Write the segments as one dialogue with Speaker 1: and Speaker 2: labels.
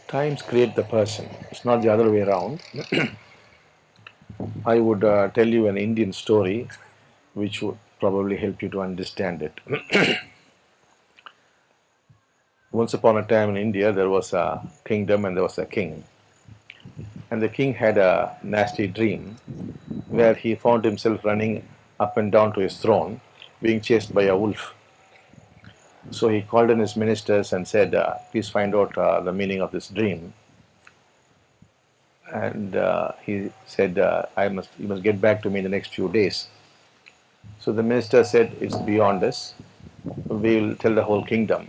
Speaker 1: Times create the person. It's not the other way around. I would tell you an Indian story which would probably help you to understand it. Once upon a time in India, there was a kingdom and there was a king. And the king had a nasty dream where he found himself running up and down to his throne, being chased by a wolf. So he called in his ministers and said, please find out the meaning of this dream. And he said, you must get back to me in the next few days. So the minister said, it's beyond us. We will tell the whole kingdom.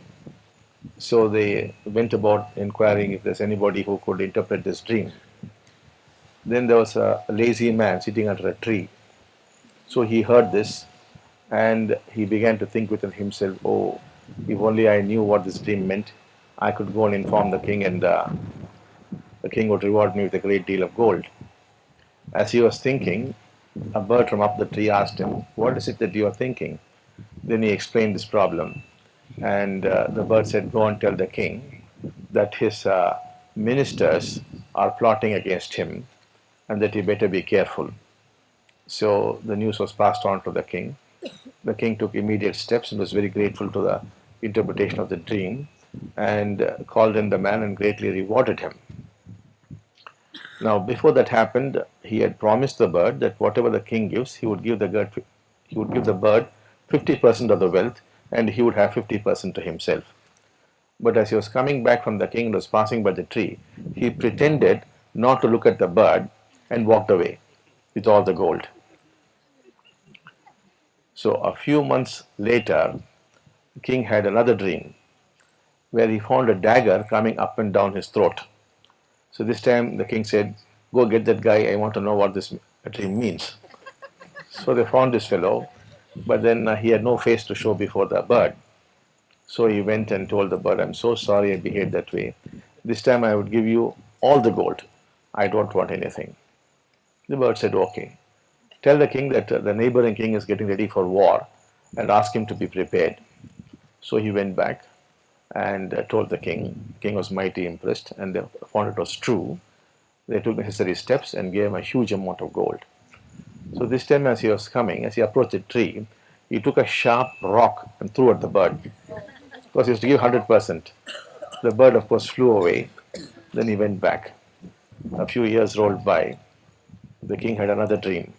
Speaker 1: So they went about inquiring if there's anybody who could interpret this dream. Then there was a lazy man sitting under a tree. So he heard this and he began to think within himself, oh, if only I knew what this dream meant, I could go and inform the king, and the king would reward me with a great deal of gold. As he was thinking, a bird from up the tree asked him, what is it that you are thinking? Then he explained this problem. And the bird said, go and tell the king that his ministers are plotting against him and that he better be careful. So the news was passed on to the king. The king took immediate steps and was very grateful to the interpretation of the dream and called in the man and greatly rewarded him. Now, before that happened, he had promised the bird that whatever the king gives, he would give the bird 50% of the wealth, and he would have 50% to himself. But as he was coming back from the king and was passing by the tree, he pretended not to look at the bird and walked away with all the gold. So a few months later, the king had another dream where he found a dagger coming up and down his throat. So this time the king said, go get that guy, I want to know what this dream means. So they found this fellow, but then he had no face to show before the bird. So he went and told the bird, I'm so sorry I behaved that way. This time I would give you all the gold. I don't want anything. The bird said, okay. Tell the king that the neighboring king is getting ready for war and ask him to be prepared. So he went back and told the king. The king was mighty impressed and they found it was true. They took necessary steps and gave him a huge amount of gold. So this time as he was coming, as he approached the tree, he took a sharp rock and threw at the bird. Because he was to give 100%. The bird, of course, flew away. Then he went back. A few years rolled by. The king had another dream.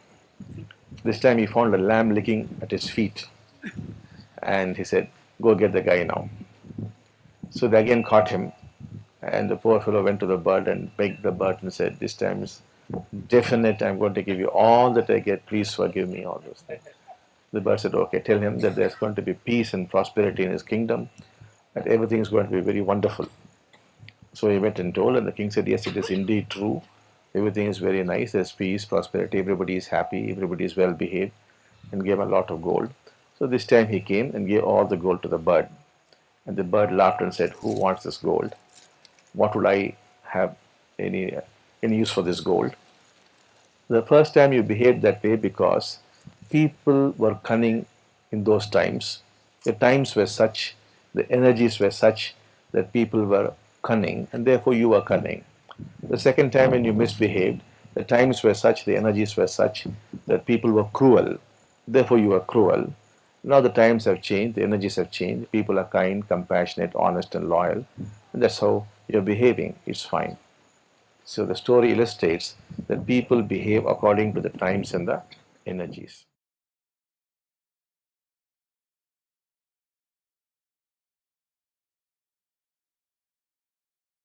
Speaker 1: This time he found a lamb licking at his feet. And he said, go get the guy now. So they again caught him. And the poor fellow went to the bird and begged the bird and said, this time is definite, I'm going to give you all that I get, please forgive me, all those things. The bird said, okay, tell him that there's going to be peace and prosperity in his kingdom, that everything is going to be very wonderful. So he went and told, and the king said, yes, it is indeed true. Everything is very nice, there's peace, prosperity, everybody is happy, everybody is well behaved, and gave a lot of gold. So this time he came and gave all the gold to the bird. And the bird laughed and said, who wants this gold? What would I have any use for this gold? The first time you behaved that way because people were cunning in those times. The times were such, the energies were such that people were cunning and therefore you were cunning. The second time when you misbehaved, the times were such, the energies were such that people were cruel, therefore you were cruel. Now the times have changed, the energies have changed, people are kind, compassionate, honest and loyal, and that's how you're behaving, it's fine. So the story illustrates that people behave according to the times and the energies.